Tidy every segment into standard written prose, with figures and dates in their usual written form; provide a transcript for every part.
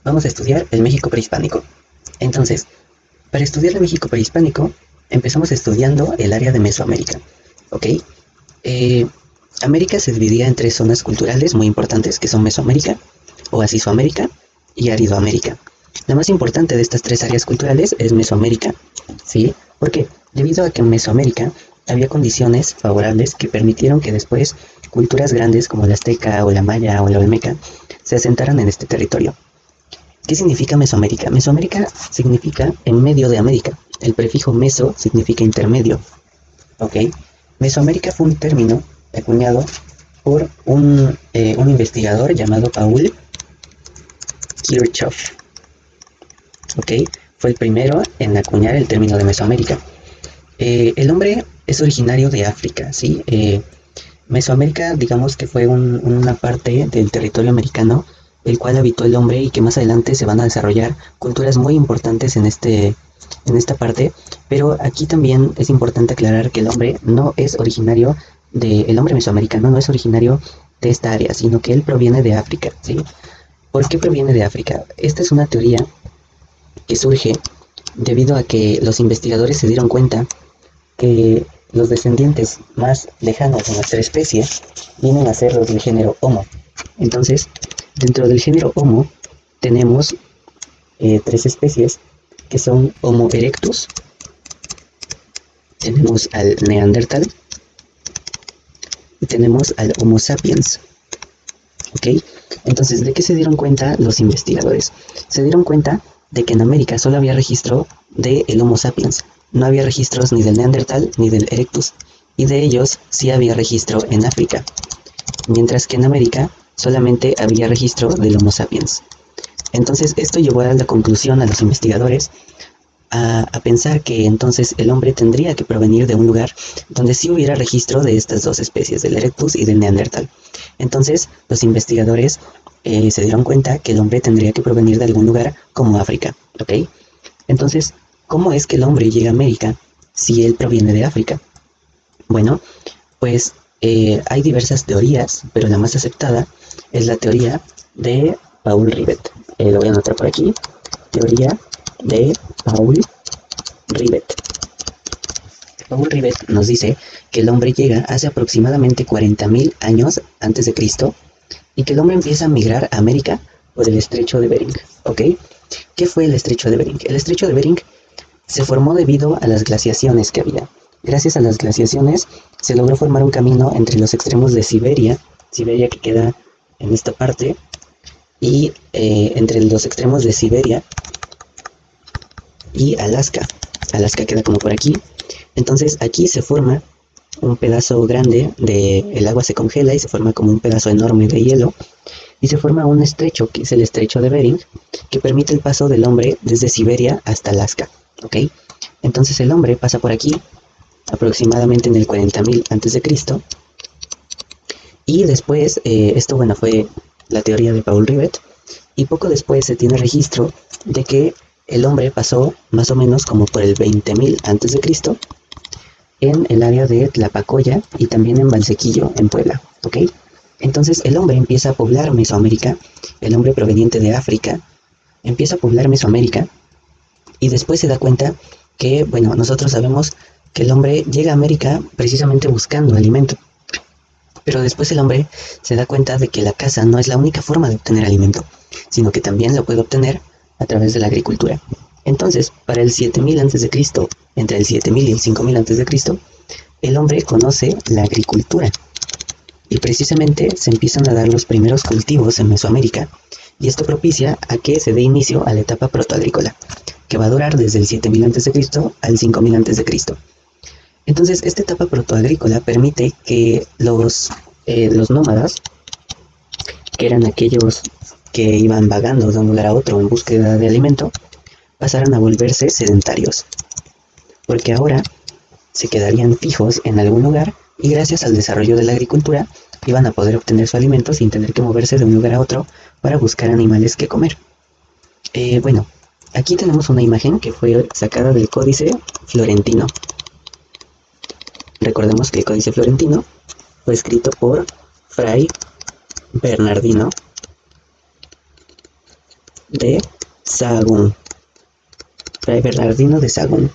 vamos a estudiar el México prehispánico. Entonces, para estudiar el México prehispánico, empezamos estudiando el área de Mesoamérica, ¿ok? Eh, América se dividía en tres zonas culturales muy importantes, que son Mesoamérica, Oasisoamérica y Aridoamérica. La más importante de estas tres áreas culturales es Mesoamérica, ¿sí? ¿Por qué? Debido a que en Mesoamérica había condiciones favorables que permitieron que después culturas grandes como la azteca o la maya o la olmeca se asentaran en este territorio. ¿Qué significa Mesoamérica? Mesoamérica significa en medio de América. El prefijo meso significa intermedio, ¿ok? Mesoamérica fue un término acuñado por un investigador llamado Paul Kirchhoff, ¿ok? Fue el primero en acuñar el término de Mesoamérica. El hombre es originario de África, ¿sí? Mesoamérica, digamos que fue una parte del territorio americano, el cual habitó el hombre y que más adelante se van a desarrollar culturas muy importantes en esta parte, pero aquí también es importante aclarar que el hombre no es originario el hombre mesoamericano no es originario de esta área, sino que él proviene de África, ¿sí? ¿Por qué proviene de África? Esta es una teoría que surge debido a que los investigadores se dieron cuenta que los descendientes más lejanos de nuestra especie vienen a ser los del género Homo. Entonces, dentro del género Homo tenemos tres especies que son Homo erectus, tenemos al Neandertal y tenemos al Homo sapiens. ¿Ok? Entonces, ¿de qué se dieron cuenta los investigadores? Se dieron cuenta de que en América solo había registro del Homo sapiens. No había registros ni del Neandertal ni del Erectus. Y de ellos sí había registro en África. Mientras que en América solamente había registro del Homo sapiens. Entonces, esto llevó a la conclusión a los investigadores a pensar que entonces el hombre tendría que provenir de un lugar donde sí hubiera registro de estas dos especies, del Erectus y del Neandertal. Entonces, los investigadores se dieron cuenta que el hombre tendría que provenir de algún lugar como África, ¿ok? Entonces, ¿cómo es que el hombre llega a América si él proviene de África? Bueno, pues hay diversas teorías, pero la más aceptada es la teoría de Paul Rivet. Lo voy a anotar por aquí. Teoría de Paul Rivet. Paul Rivet nos dice que el hombre llega hace aproximadamente 40.000 años antes de Cristo y que el hombre empieza a migrar a América por el estrecho de Bering, ¿ok? ¿Qué fue el estrecho de Bering? El estrecho de Bering se formó debido a las glaciaciones que había. Gracias a las glaciaciones se logró formar un camino entre los extremos de Siberia, Siberia que queda en esta parte, y entre los extremos de Siberia y Alaska. Alaska queda como por aquí. Entonces aquí se forma un pedazo grande el agua se congela y se forma como un pedazo enorme de hielo y se forma un estrecho que es el estrecho de Bering que permite el paso del hombre desde Siberia hasta Alaska, ¿ok? Entonces el hombre pasa por aquí aproximadamente en el 40.000 antes de Cristo y después esto bueno fue la teoría de Paul Rivet y poco después se tiene registro de que el hombre pasó más o menos como por el 20.000 antes de Cristo en el área de Tlapacoya y también en Valsequillo, en Puebla, ¿ok? Entonces el hombre empieza a poblar Mesoamérica, el hombre proveniente de África empieza a poblar Mesoamérica y después se da cuenta que, bueno, nosotros sabemos que el hombre llega a América precisamente buscando alimento, pero después el hombre se da cuenta de que la caza no es la única forma de obtener alimento, sino que también lo puede obtener a través de la agricultura. Entonces, para el 7000 a.C., entre el 7000 y el 5000 a.C., el hombre conoce la agricultura y precisamente se empiezan a dar los primeros cultivos en Mesoamérica y esto propicia a que se dé inicio a la etapa protoagrícola, que va a durar desde el 7000 a.C. al 5000 a.C. Entonces, esta etapa protoagrícola permite que los nómadas, que eran aquellos que iban vagando de un lugar a otro en búsqueda de alimento, pasaran a volverse sedentarios, porque ahora se quedarían fijos en algún lugar y gracias al desarrollo de la agricultura iban a poder obtener su alimento sin tener que moverse de un lugar a otro para buscar animales que comer. Bueno, aquí tenemos una imagen que fue sacada del Códice Florentino. Recordemos que el Códice Florentino fue escrito por Fray Bernardino de Sahagún. Fray Bernardino de Sahagún.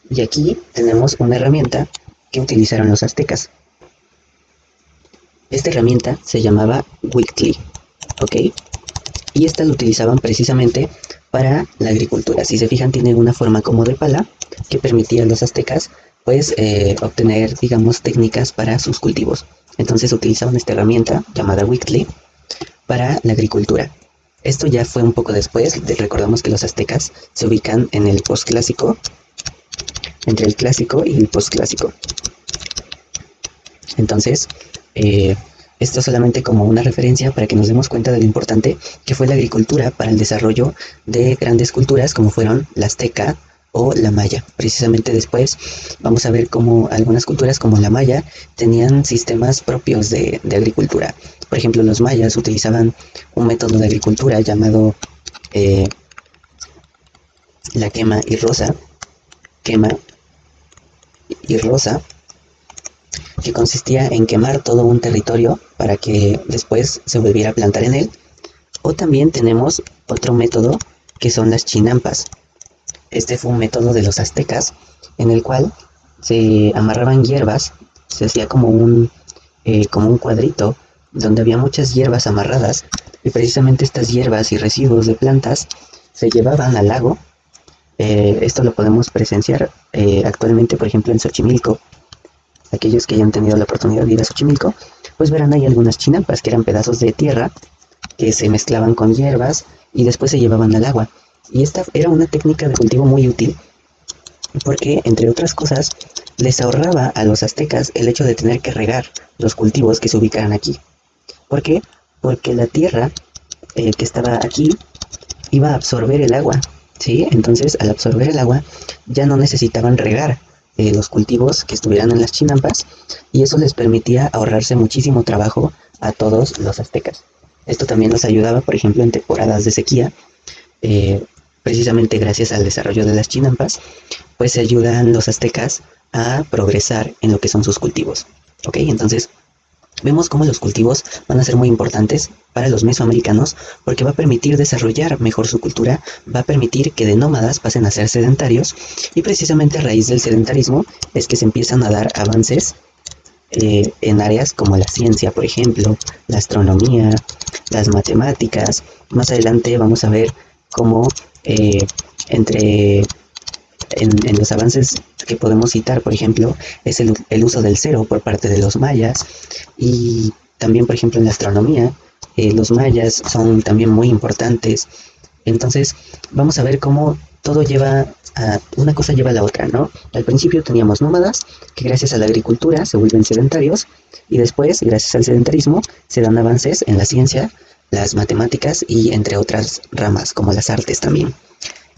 Y aquí tenemos una herramienta que utilizaron los aztecas. Esta herramienta se llamaba Huixtli, ¿ok? Y esta la utilizaban precisamente para la agricultura. Si se fijan, tiene una forma como de pala que permitía a los aztecas pues obtener, digamos, técnicas para sus cultivos. Entonces utilizaban esta herramienta llamada Huixtli para la agricultura. Esto ya fue un poco después. Recordamos que los aztecas se ubican en el posclásico, entre el clásico y el posclásico. Entonces, esto solamente como una referencia para que nos demos cuenta de lo importante que fue la agricultura para el desarrollo de grandes culturas como fueron la azteca o la maya. Precisamente después vamos a ver cómo algunas culturas como la maya tenían sistemas propios de agricultura. Por ejemplo, los mayas utilizaban un método de agricultura llamado la quema y roza, que consistía en quemar todo un territorio para que después se volviera a plantar en él. O también tenemos otro método que son las chinampas. Este fue un método de los aztecas en el cual se amarraban hierbas, se hacía como un cuadrito donde había muchas hierbas amarradas, y precisamente estas hierbas y residuos de plantas se llevaban al lago. Esto lo podemos presenciar actualmente, por ejemplo, en Xochimilco. Aquellos que hayan tenido la oportunidad de ir a Xochimilco, pues verán ahí algunas chinampas que eran pedazos de tierra que se mezclaban con hierbas y después se llevaban al agua. Y esta era una técnica de cultivo muy útil porque, entre otras cosas, les ahorraba a los aztecas el hecho de tener que regar los cultivos que se ubicaran aquí. ¿Por qué? Porque la tierra que estaba aquí iba a absorber el agua, ¿sí? Entonces, al absorber el agua, ya no necesitaban regar los cultivos que estuvieran en las chinampas, y eso les permitía ahorrarse muchísimo trabajo a todos los aztecas. Esto también nos ayudaba, por ejemplo, en temporadas de sequía, precisamente gracias al desarrollo de las chinampas, pues se ayudan los aztecas a progresar en lo que son sus cultivos. ¿Ok? Entonces, vemos cómo los cultivos van a ser muy importantes para los mesoamericanos porque va a permitir desarrollar mejor su cultura, va a permitir que de nómadas pasen a ser sedentarios, y precisamente a raíz del sedentarismo es que se empiezan a dar avances en áreas como la ciencia, por ejemplo, la astronomía, las matemáticas. Más adelante vamos a ver cómo en los avances que podemos citar, por ejemplo, es el uso del cero por parte de los mayas, y también, por ejemplo, en la astronomía, los mayas son también muy importantes. Entonces, vamos a ver cómo todo una cosa lleva a la otra, ¿no? Al principio teníamos nómadas que gracias a la agricultura se vuelven sedentarios, y después, gracias al sedentarismo, se dan avances en la ciencia, las matemáticas y entre otras ramas, como las artes también.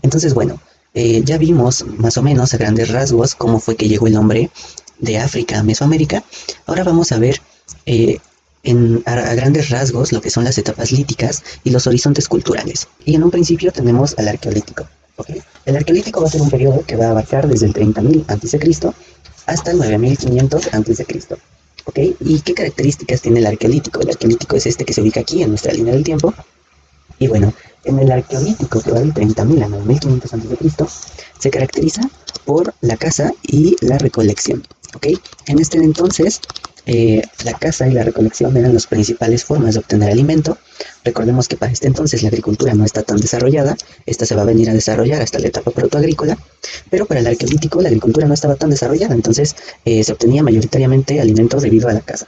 Entonces, bueno, ya vimos más o menos a grandes rasgos cómo fue que llegó el hombre de África a Mesoamérica. Ahora vamos a ver a grandes rasgos lo que son las etapas líticas y los horizontes culturales. Y en un principio tenemos al Arqueolítico. ¿Okay? El Arqueolítico va a ser un periodo que va a abarcar desde el 30.000 a.C. hasta el 9.500 a.C. ¿Ok? ¿Y qué características tiene el Arqueolítico? El Arqueolítico es este que se ubica aquí en nuestra línea del tiempo. Y bueno, en el Arqueolítico, que va del 30.000 a 9.500 a.C., se caracteriza por la caza y la recolección. ¿Ok? En este entonces, la caza y la recolección eran las principales formas de obtener alimento. Recordemos que para este entonces la agricultura no está tan desarrollada. Esta se va a venir a desarrollar hasta la etapa protoagrícola, pero para el Arqueolítico la agricultura no estaba tan desarrollada, entonces se obtenía mayoritariamente alimento debido a la caza.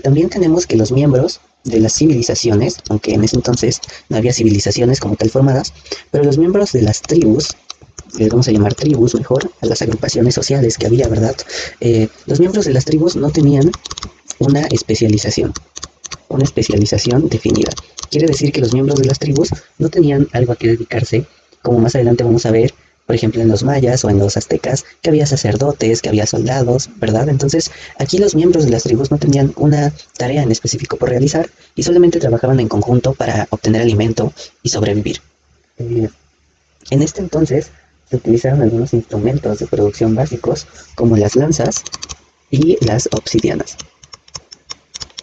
También tenemos que los miembros de las civilizaciones, aunque en ese entonces no había civilizaciones como tal formadas, pero los miembros de las tribus, vamos a llamar tribus mejor, a las agrupaciones sociales que había, ¿verdad? Los miembros de las tribus no tenían una especialización definida. Quiere decir que los miembros de las tribus no tenían algo a que dedicarse, como más adelante vamos a ver, por ejemplo, en los mayas o en los aztecas, que había sacerdotes, que había soldados, ¿verdad? Entonces, aquí los miembros de las tribus no tenían una tarea en específico por realizar y solamente trabajaban en conjunto para obtener alimento y sobrevivir. En este entonces, se utilizaron algunos instrumentos de producción básicos, como las lanzas y las obsidianas.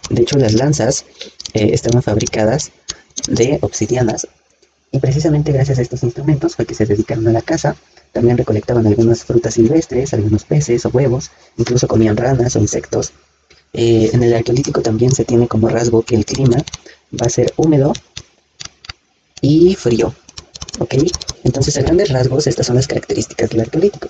De hecho, las lanzas estaban fabricadas de obsidianas, Y precisamente gracias a estos instrumentos fue que se dedicaron a la caza. También recolectaban algunas frutas silvestres, algunos peces o huevos, incluso comían ranas o insectos. En el arqueolítico también se tiene como rasgo que el clima va a ser húmedo y frío, ¿ok? Entonces, a grandes rasgos, estas son las características del arqueolítico.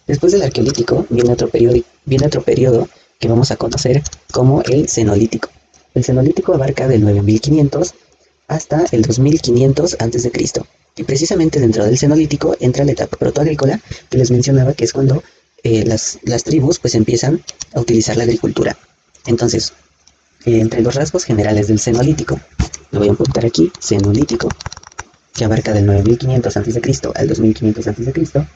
Después del arqueolítico viene otro periodo que vamos a conocer como el cenolítico. El cenolítico abarca del 9500 hasta el 2500 a.C. Y precisamente dentro del cenolítico entra la etapa protoagrícola que les mencionaba, que es cuando las tribus pues empiezan a utilizar la agricultura. Entonces, entre los rasgos generales del cenolítico, lo voy a apuntar aquí, cenolítico, que abarca del 9500 a.C. al 2500 a.C.,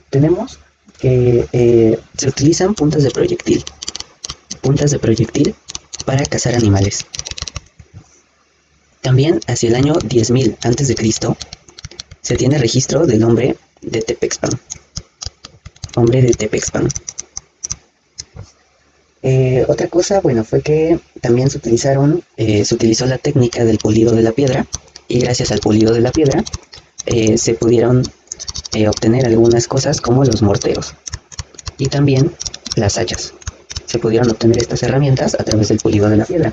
tenemos que se utilizan puntas de proyectil para cazar animales. También hacia el año 10.000 a.C. se tiene registro del hombre de Tepexpan. Otra cosa, bueno, fue que también se utilizó la técnica del pulido de la piedra, y gracias al pulido de la piedra se pudieron obtener algunas cosas como los morteros y también las hachas. Se pudieron obtener estas herramientas a través del pulido de la piedra.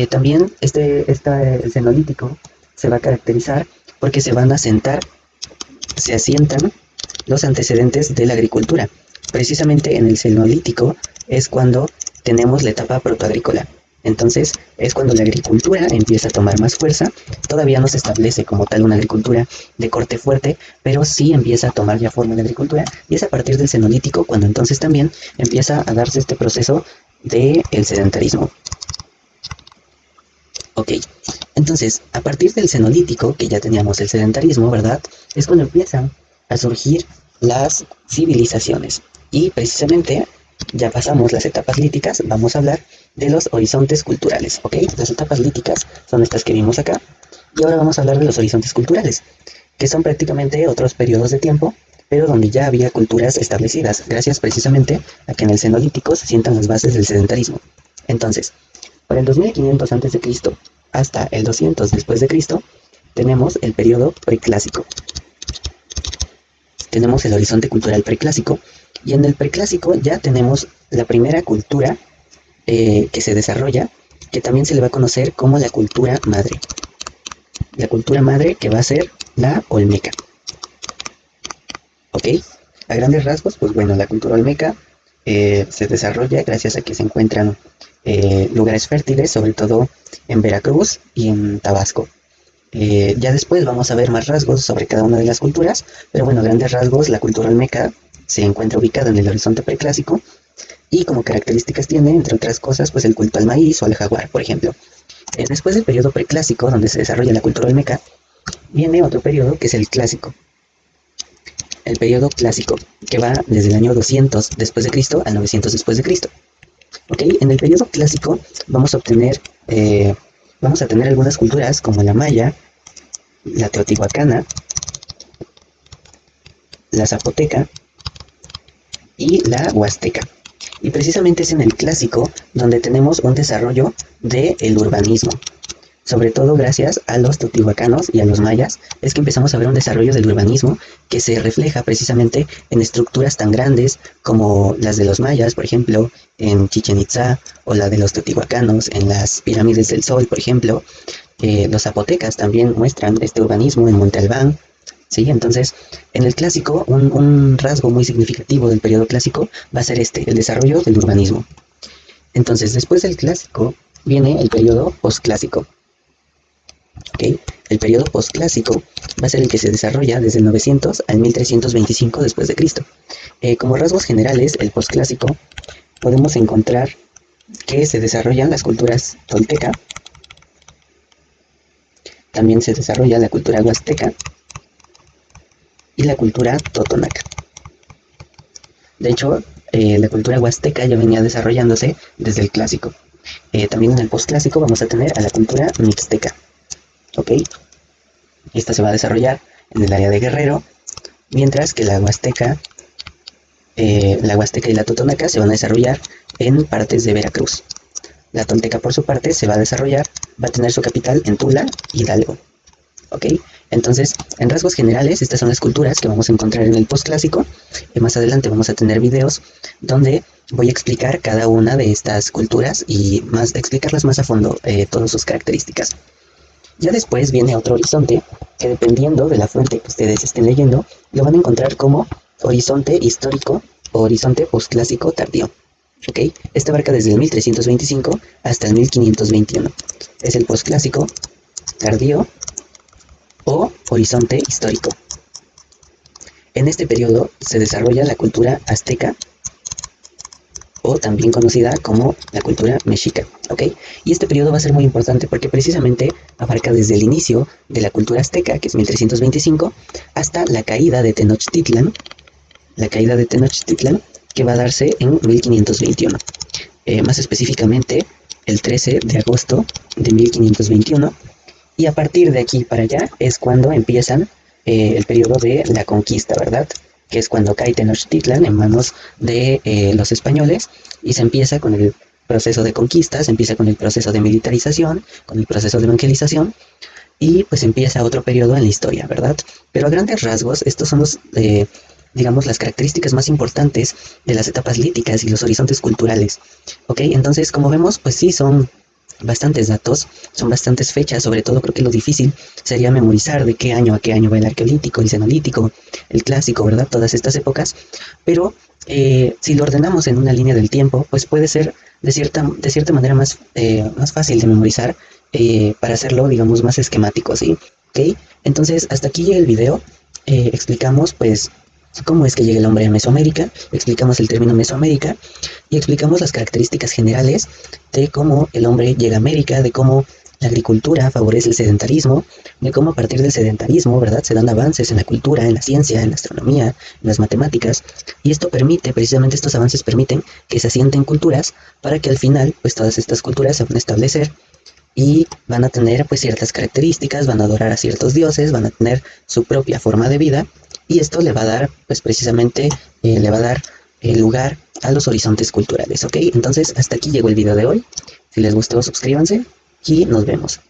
También el cenolítico se va a caracterizar porque se asientan los antecedentes de la agricultura. Precisamente en el cenolítico es cuando tenemos la etapa protoagrícola. Entonces es cuando la agricultura empieza a tomar más fuerza. Todavía no se establece como tal una agricultura de corte fuerte, pero sí empieza a tomar ya forma la agricultura, y es a partir del cenolítico cuando entonces también empieza a darse este proceso del sedentarismo. Ok, entonces a partir del cenolítico, que ya teníamos el sedentarismo, ¿verdad? Es cuando empiezan a surgir las civilizaciones. Y precisamente ya pasamos las etapas líticas, vamos a hablar de los horizontes culturales, ¿ok? Las etapas líticas son estas que vimos acá, y ahora vamos a hablar de los horizontes culturales, que son prácticamente otros periodos de tiempo, pero donde ya había culturas establecidas, gracias precisamente a que en el cenolítico se sientan las bases del sedentarismo. Entonces, para el 2500 a.C. hasta el 200 después de Cristo, tenemos el periodo preclásico. Tenemos el horizonte cultural preclásico, y en el preclásico ya tenemos la primera cultura que se desarrolla, que también se le va a conocer como la cultura madre. La cultura madre, que va a ser la olmeca. ¿Ok? A grandes rasgos, pues bueno, la cultura olmeca se desarrolla gracias a que se encuentran lugares fértiles, sobre todo en Veracruz y en Tabasco. Ya después vamos a ver más rasgos sobre cada una de las culturas, pero bueno, a grandes rasgos, la cultura olmeca se encuentra ubicada en el horizonte preclásico, y como características tiene, entre otras cosas, pues el culto al maíz o al jaguar, por ejemplo. Después del periodo preclásico, donde se desarrolla la cultura olmeca, viene otro periodo que es el clásico. El periodo clásico, que va desde el año 200 después de Cristo al 900 después de Cristo. Ok, en el periodo clásico vamos a tener algunas culturas como la maya, la teotihuacana, la zapoteca y la huasteca. Y precisamente es en el clásico donde tenemos un desarrollo del urbanismo. Sobre todo gracias a los teotihuacanos y a los mayas, es que empezamos a ver un desarrollo del urbanismo que se refleja precisamente en estructuras tan grandes como las de los mayas, por ejemplo, en Chichén Itzá, o la de los teotihuacanos en las pirámides del Sol, por ejemplo. Los zapotecas también muestran este urbanismo en Monte Albán. Sí, entonces, en el clásico, un rasgo muy significativo del periodo clásico va a ser el desarrollo del urbanismo. Entonces, después del clásico, viene el periodo posclásico. ¿Okay? El periodo posclásico va a ser el que se desarrolla desde el 900 al 1325 después de Cristo. Como rasgos generales, el posclásico, podemos encontrar que se desarrollan las culturas tolteca, también se desarrolla la cultura huasteca y la cultura totonaca. De hecho, la cultura huasteca ya venía desarrollándose desde el clásico. También en el postclásico vamos a tener a la cultura mixteca. ¿Ok? Esta se va a desarrollar en el área de Guerrero, mientras que la huasteca y la totonaca se van a desarrollar en partes de Veracruz. La tolteca, por su parte, va a tener su capital en Tula, Hidalgo. ¿Ok? Entonces, en rasgos generales, estas son las culturas que vamos a encontrar en el postclásico. Más adelante vamos a tener videos donde voy a explicar cada una de estas culturas y explicarlas más a fondo, todas sus características. Ya después viene otro horizonte que, dependiendo de la fuente que ustedes estén leyendo, lo van a encontrar como horizonte histórico o horizonte postclásico tardío. ¿Ok? Este abarca desde el 1325 hasta el 1521. Es el postclásico tardío o horizonte histórico. En este periodo se desarrolla la cultura azteca, o también conocida como la cultura mexica, ¿ok? Y este periodo va a ser muy importante porque precisamente abarca desde el inicio de la cultura azteca, que es 1325, hasta la caída de Tenochtitlan, que va a darse en 1521. Más específicamente, el 13 de agosto de 1521, y a partir de aquí para allá es cuando empiezan el periodo de la conquista, ¿verdad? Que es cuando cae Tenochtitlan en manos de los españoles y se empieza con el proceso de conquista, se empieza con el proceso de militarización, con el proceso de evangelización, y pues empieza otro periodo en la historia, ¿verdad? Pero a grandes rasgos, estos son los, digamos, las características más importantes de las etapas líticas y los horizontes culturales, ¿ok? Entonces, como vemos, pues sí, son bastantes datos, son bastantes fechas. Sobre todo creo que lo difícil sería memorizar de qué año a qué año va el arqueolítico, el cenolítico, el clásico, ¿verdad? Todas estas épocas, pero si lo ordenamos en una línea del tiempo, pues puede ser de cierta manera más fácil de memorizar, para hacerlo, digamos, más esquemático, ¿sí? ¿Ok? Entonces, hasta aquí llega el video. Explicamos, pues, cómo es que llega el hombre a Mesoamérica, explicamos el término Mesoamérica y explicamos las características generales de cómo el hombre llega a América, de cómo la agricultura favorece el sedentarismo, de cómo a partir del sedentarismo, ¿verdad?, se dan avances en la cultura, en la ciencia, en la astronomía, en las matemáticas, y esto permite, precisamente estos avances permiten que se asienten culturas para que al final, pues todas estas culturas se van a establecer y van a tener pues ciertas características, van a adorar a ciertos dioses, van a tener su propia forma de vida, y esto le va a dar pues precisamente, le va a dar lugar a los horizontes culturales, ¿ok? Entonces hasta aquí llegó el video de hoy. Si les gustó, suscríbanse y nos vemos.